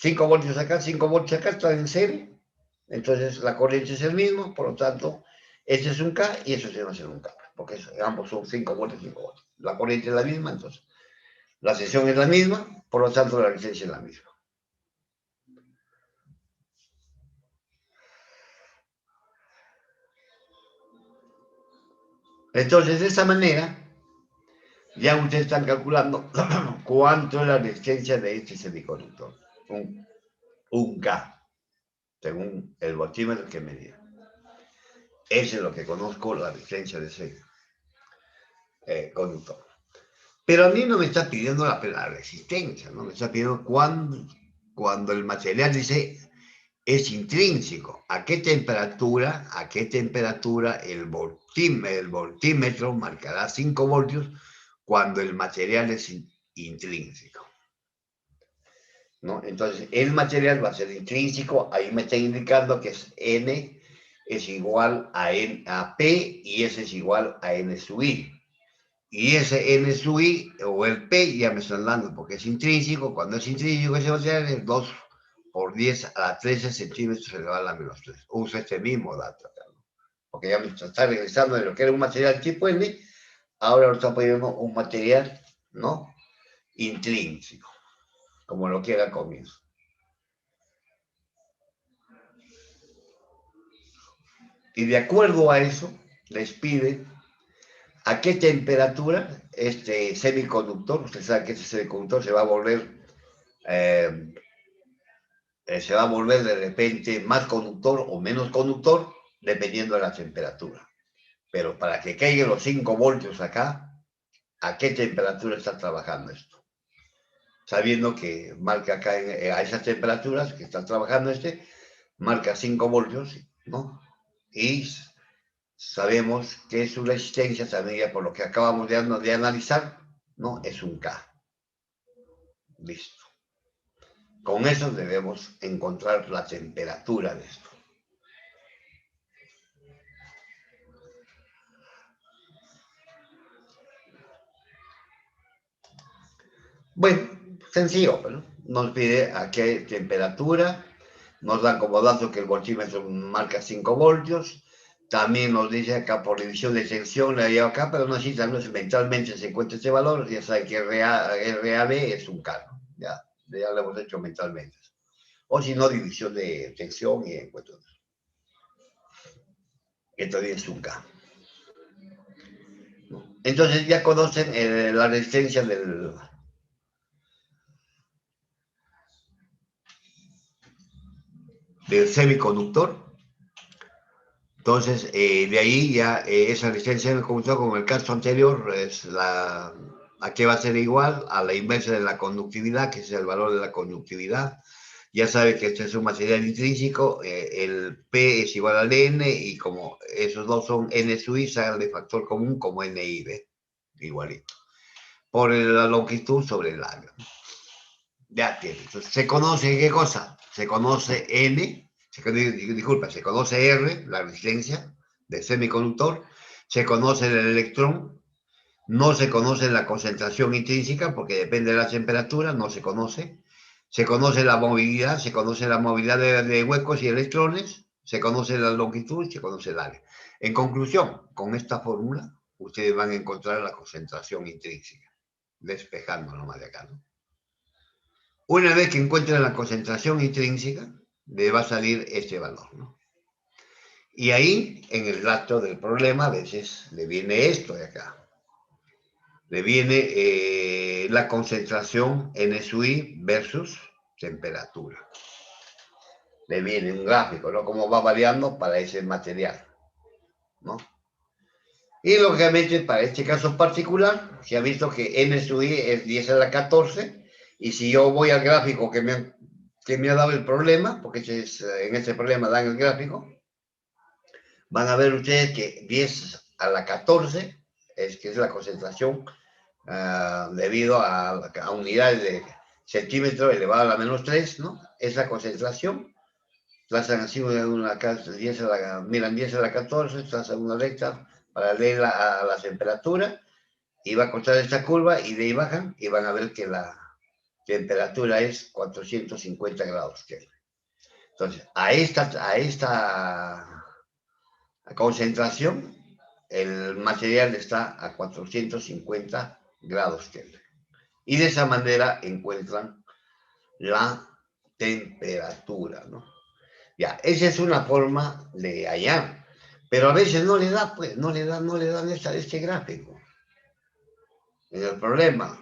5 voltios acá, 5 voltios acá, están en serie. Entonces la corriente es el mismo, por lo tanto, este es un K y eso se va a ser un K, porque ambos son 5 voltios, 5 voltios. La corriente es la misma, entonces la sección es la misma, por lo tanto la resistencia es la misma. Entonces, de esa manera, ya ustedes están calculando cuánto es la resistencia de este semiconductor. Un K, según el voltímetro que medía. Eso es lo que conozco, la resistencia de ese conductor. Pero a mí no me está pidiendo la resistencia, ¿no? Me está pidiendo cuando el material dice es intrínseco. ¿A qué temperatura el voltímetro marcará 5 voltios cuando el material es intrínseco? ¿No? Entonces, el material va a ser intrínseco, ahí me está indicando que es N es igual a P y S es igual a N sub I. Y ese N sub I o el P ya me están dando porque es intrínseco. Cuando es intrínseco ese material es 2 por 10 a la 13 centímetros elevado a la menos 3. Uso este mismo dato acá, ¿no? Porque ya me está regresando de lo que era un material tipo N, ahora lo está poniendo un material, ¿no? Intrínseco, como lo que era al comienzo. Y de acuerdo a eso, les pide a qué temperatura este semiconductor, usted sabe que este semiconductor se va a volver de repente más conductor o menos conductor, dependiendo de la temperatura. Pero para que caigan los 5 voltios acá, ¿a qué temperatura está trabajando esto? Sabiendo que marca acá a esas temperaturas que está trabajando marca 5 voltios, ¿no? Y sabemos que su resistencia también, por lo que acabamos de analizar, ¿no? Es un K. Listo. Con eso debemos encontrar la temperatura de esto. Bueno, sencillo, pero nos pide a qué temperatura, nos dan como dato que el voltímetro marca 5 voltios, también nos dice acá por división de tensión, la llevo acá, pero no necesita, no, mentalmente se encuentra este valor, ya sabe que RAB es un K, ¿no? Ya lo hemos hecho mentalmente. O si no, división de tensión y encuentro. Esto es un K. Entonces ya conocen la resistencia del semiconductor. Entonces, de ahí ya esa resistencia del semiconductor, como el caso anterior, ¿a qué va a ser igual? A la inversa de la conductividad, que es el valor de la conductividad. Ya sabe que este es un material intrínseco, el P es igual al N, y como esos dos son N sub I, sale de factor común como NI, ¿ve? Igualito. Por la longitud sobre el área. Ya tiene. Entonces, ¿se conoce qué cosa? Se conoce N, se conoce R, la resistencia del semiconductor, se conoce el electrón, no se conoce la concentración intrínseca porque depende de la temperatura, no se conoce la movilidad, de huecos y electrones, Se conoce la longitud y se conoce el área. En conclusión, con esta fórmula, ustedes van a encontrar la concentración intrínseca, despejando nomás de acá, ¿no? Una vez que encuentren la concentración intrínseca, le va a salir este valor, ¿no? Y ahí, en el dato del problema, a veces le viene esto de acá. Le viene la concentración NSUI versus temperatura. Le viene un gráfico, ¿no? Cómo va variando para ese material, ¿no? Y lógicamente, para este caso particular, se ha visto que NSUI es 10 a la 14, y si yo voy al gráfico que me ha dado el problema, porque en este problema dan el gráfico, van a ver ustedes que 10 a la 14 que es la concentración debido a unidades de centímetro elevado a la menos 3, ¿no? Es la concentración. Trazan así miran 10 a la 14, trazan una recta paralela a la temperatura, y va a cortar esta curva, y de ahí bajan, y van a ver que la temperatura es 450 grados Kelvin. Entonces, a esta concentración, el material está a 450 grados Kelvin. Y de esa manera encuentran la temperatura, ¿no? Ya, esa es una forma de hallar, pero a veces no le da, pues, no le dan este gráfico en el problema.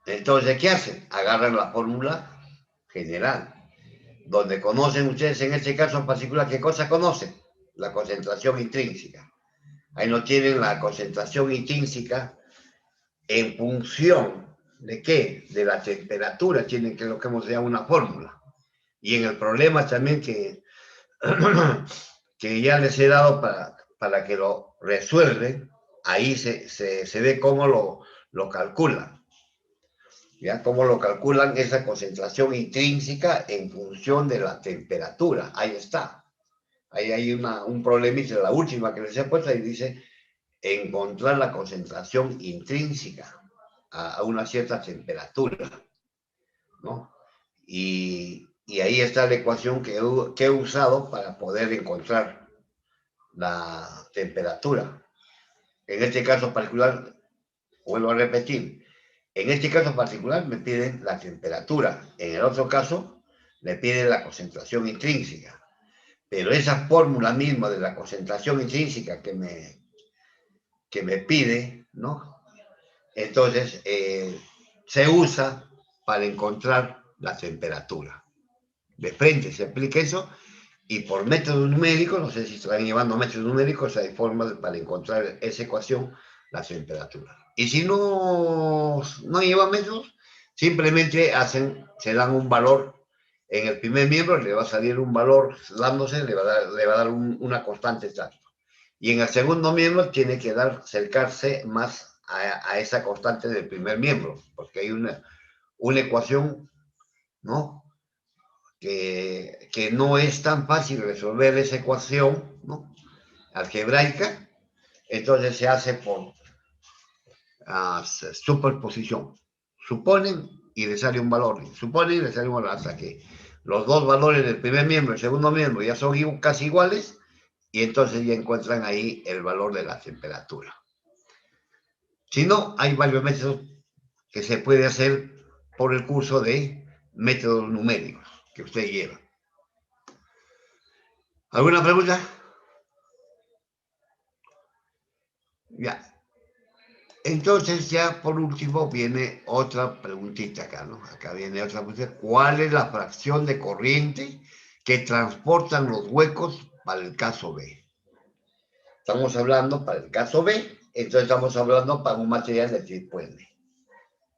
Entonces, ¿qué hacen? Agarran la fórmula general, donde conocen ustedes, en este caso en particular, ¿qué cosa conocen? La concentración intrínseca. Ahí no tienen la concentración intrínseca en función de qué, de la temperatura, tienen que lo que hemos llamado una fórmula. Y en el problema también que ya les he dado para que lo resuelven, ahí se ve cómo lo calculan. ¿Ya? Cómo lo calculan esa concentración intrínseca en función de la temperatura. Ahí está. Ahí hay un problemita, la última que les he puesto, ahí dice encontrar la concentración intrínseca a una cierta temperatura, ¿no? Y ahí está la ecuación que he usado para poder encontrar la temperatura. En este caso particular, vuelvo a repetir, en este caso particular me piden la temperatura, en el otro caso me piden la concentración intrínseca. Pero esa fórmula misma de la concentración intrínseca que me pide, ¿no? Entonces, se usa para encontrar la temperatura. De frente se aplica eso, y por métodos numéricos, no sé si están llevando métodos numéricos, hay formas para encontrar esa ecuación, la temperatura. Y si no llevan métodos, simplemente se dan un valor. En el primer miembro le va a salir un valor dándose, le va a dar una constante exacta. Y en el segundo miembro tiene que acercarse más a esa constante del primer miembro, porque hay una ecuación, ¿no? Que no es tan fácil resolver esa ecuación, ¿no? Algebraica, entonces se hace por superposición. Suponen y le sale un valor, suponen y le sale un valor, hasta que los dos valores del primer miembro y el segundo miembro ya son casi iguales, y entonces ya encuentran ahí el valor de la temperatura. Si no, hay varios métodos que se puede hacer por el curso de métodos numéricos que usted lleva. ¿Alguna pregunta? Ya. Entonces ya por último viene otra preguntita acá, ¿no? Acá viene otra pregunta. ¿Cuál es la fracción de corriente que transportan los huecos para el caso B? Estamos hablando para el caso B, entonces estamos hablando para un material de tipo N.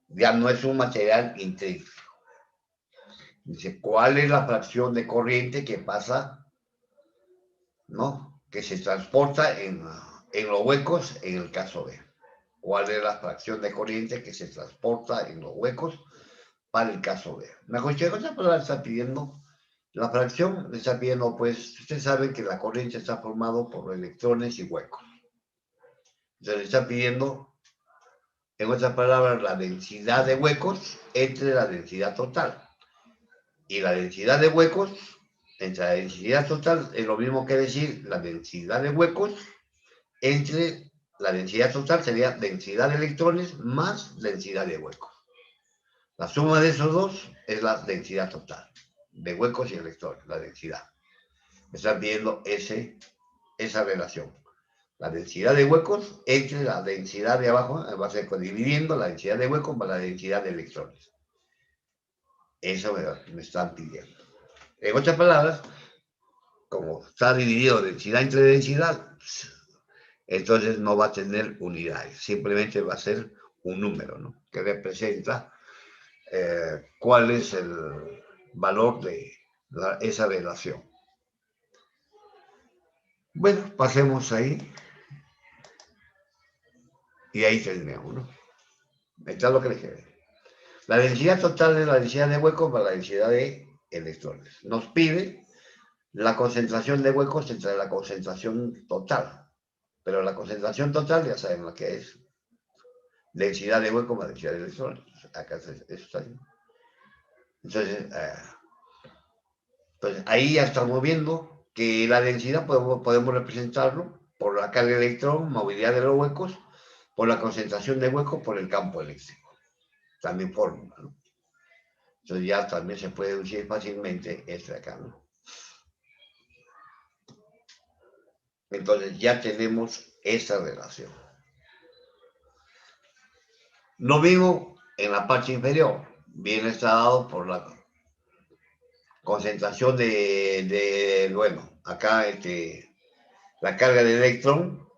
Ya no es un material intrínseco. Dice, ¿cuál es la fracción de corriente que pasa, ¿no? Que se transporta en los huecos en el caso B? ¿Cuál es la fracción de corriente que se transporta en los huecos para el caso B? La cuestión le está pidiendo, la fracción le está pidiendo, pues, ustedes saben que la corriente está formada por electrones y huecos. Entonces le está pidiendo, en otras palabras, la densidad de huecos entre la densidad total. Y la densidad de huecos entre la densidad total es lo mismo que decir la densidad de huecos entre la densidad total sería densidad de electrones más densidad de huecos. La suma de esos dos es la densidad total de huecos y electrones, la densidad. Están viendo esa relación. La densidad de huecos entre la densidad de abajo, va a ser dividiendo la densidad de huecos por la densidad de electrones. Eso me están pidiendo. En otras palabras, como está dividido densidad entre densidad, entonces no va a tener unidades, simplemente va a ser un número, ¿no? Que representa cuál es el valor de esa relación. Bueno, pasemos ahí. Y ahí tendríamos, ¿no? Está lo que les quede. La densidad total es la densidad de huecos para la densidad de electrones. Nos pide la concentración de huecos entre la concentración total. Pero la concentración total ya saben lo que es. Densidad de huecos más densidad de electrones. Acá eso está ahí. Entonces, pues ahí ya estamos viendo que la densidad podemos representarlo por la carga de electrón, movilidad de los huecos, por la concentración de huecos, por el campo eléctrico. También fórmula, ¿no? Entonces ya también se puede deducir fácilmente este acá, ¿no? Entonces ya tenemos esa relación. Lo mismo en la parte inferior, viene está dado por la concentración bueno, acá la carga de electrón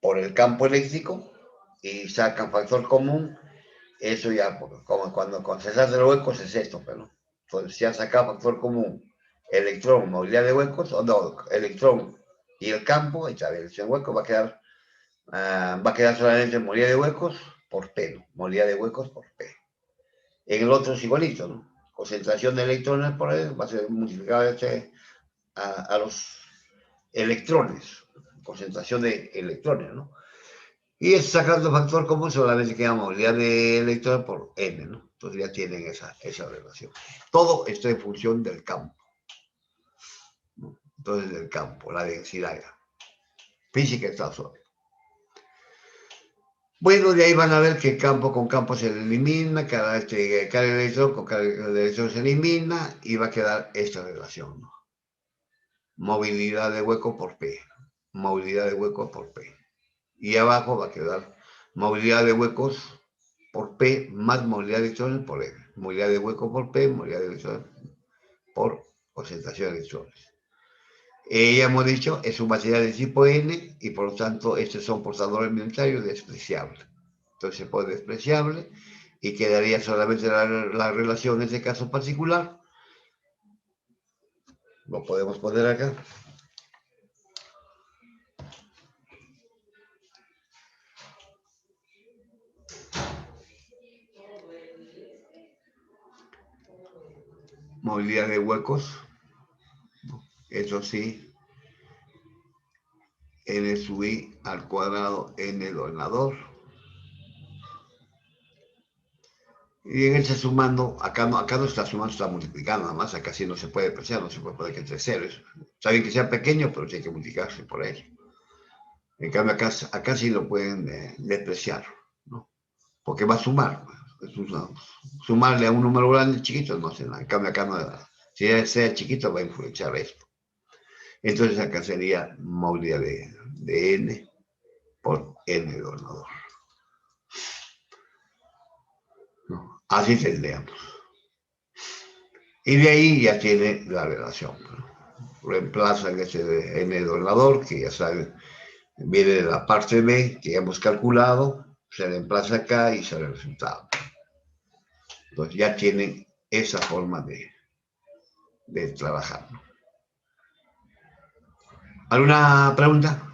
por el campo eléctrico y sacan factor común, eso ya, como cuando concentras los huecos es esto, pero entonces ya saca factor común, electrón, movilidad de huecos, o no, electrón y el campo, y la dirección hueco va a quedar solamente movilidad de huecos por P, ¿no? Movilidad de huecos por P. En el otro es igualito, ¿no? Concentración de electrones por él va a ser multiplicado a los electrones, concentración de electrones, ¿no? Y es sacando factor común solamente queda movilidad de electrones por N, ¿no? Entonces ya tienen esa relación. Todo esto en función del campo, ¿no? Entonces del campo, la densidad ya. Física está suave. Bueno, de ahí van a ver que campo con campo se elimina, cada electrón con cada electrón se elimina y va a quedar esta relación, ¿no? Movilidad de hueco por P, movilidad de hueco por P. Y abajo va a quedar movilidad de huecos por P más movilidad de electrones por N. Movilidad de hueco por P, movilidad de electrones por concentración de electrones. Ya hemos dicho, es un material de tipo N y por lo tanto estos son portadores minoritarios despreciables. Entonces se pone despreciable y quedaría solamente la relación en este caso particular. Lo podemos poner acá. Movilidad de huecos. Eso sí, n sub i al cuadrado n donador. Y en ese sumando, acá no está sumando, está multiplicando, nada más, acá sí no se puede apreciar, no se puede poner que entre ceros. Está bien que sea pequeño, pero tiene que multiplicarse por él. En cambio, acá sí lo pueden despreciar, ¿no? Porque va a sumar. Sumarle a un número grande chiquito no hace nada. En cambio, acá no, si sea chiquito va a influenciar esto. Entonces acá sería movilidad de n por n donador. ¿No? Así tendríamos. Y de ahí ya tiene la relación, ¿no? Reemplazan ese n donador, que ya saben, viene de la parte B que hemos calculado, se reemplaza acá y sale el resultado. Entonces ya tienen esa forma de trabajar, ¿no? ¿Alguna pregunta?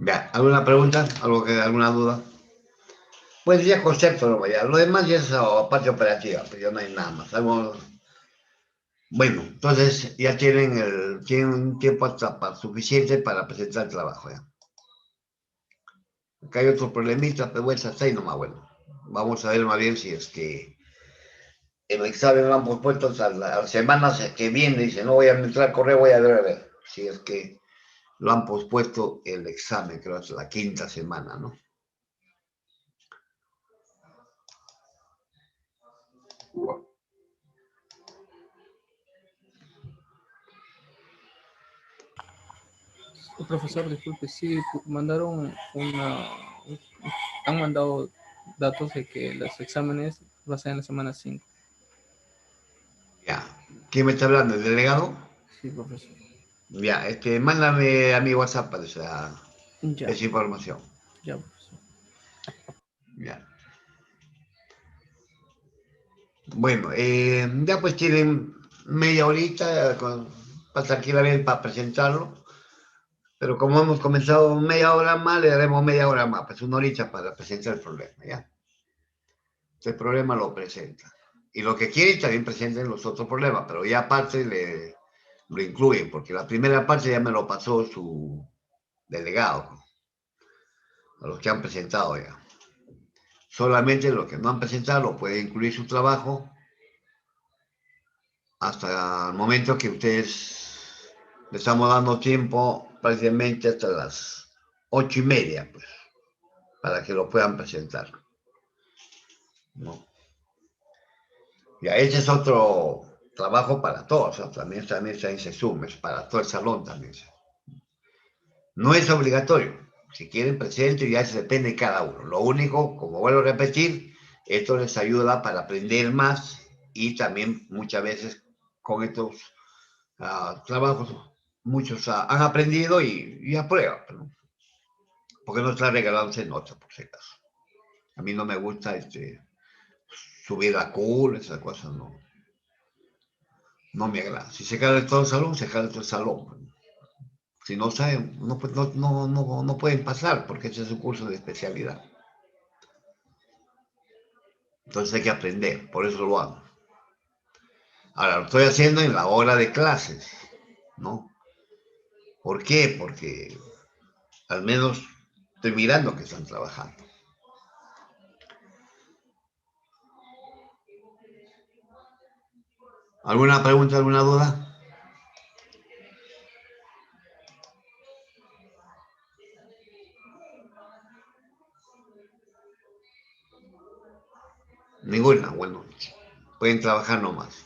Ya, ¿alguna pregunta? ¿Alguna duda? Pues ya concepto, no vaya. Lo demás ya es parte operativa, pero ya no hay nada más. Bueno, entonces ya tienen un tiempo hasta suficiente para presentar el trabajo ya. Acá hay otro problemita, pero bueno, hasta ahí nomás, bueno. Vamos a ver más bien si es que el examen lo han pospuesto a las semanas que viene. Dice, no voy a entrar al correo, voy a ver si es que lo han pospuesto el examen, creo que es la quinta semana, ¿no? Profesor, disculpe, sí, mandaron han mandado datos de que los exámenes va a ser en la semana 5. Ya. ¿Quién me está hablando? ¿El delegado? Sí, profesor. Ya, mándame a mi WhatsApp para Ya, esa información. ya, profesor. Ya. Bueno, ya pues tienen media horita para tranquilamente para presentarlo, pero como hemos comenzado media hora más, le daremos media hora más, pues una horita para presentar el problema, ¿ya? El problema lo presenta. Y lo que quieren también presenten los otros problemas, pero ya aparte lo incluyen, porque la primera parte ya me lo pasó su delegado, a los que han presentado ya. Solamente los que no han presentado lo puede incluir su trabajo hasta el momento que ustedes le estamos dando tiempo prácticamente hasta las 8:30, pues, para que lo puedan presentar, ¿no? Ya, ese es otro trabajo para todos, ¿no? También se suma, es para todo el salón también. No es obligatorio. Si quieren presente, ya se depende de cada uno. Lo único, como vuelvo a repetir, esto les ayuda para aprender más y también muchas veces con estos trabajos, muchos han aprendido y aprueban, ¿no? Porque no está regalándose notas, por si acaso. A mí no me gusta subir a cool, esas cosas no me agrada. Si se cae de todo el salón, se cae de todo el salón. Si no saben, no pueden pasar porque ese es un curso de especialidad. Entonces hay que aprender, por eso lo hago. Ahora, lo estoy haciendo en la hora de clases, ¿no? ¿Por qué? Porque al menos estoy mirando que están trabajando. ¿Alguna pregunta, alguna duda? Ninguna, bueno, pueden trabajar nomás.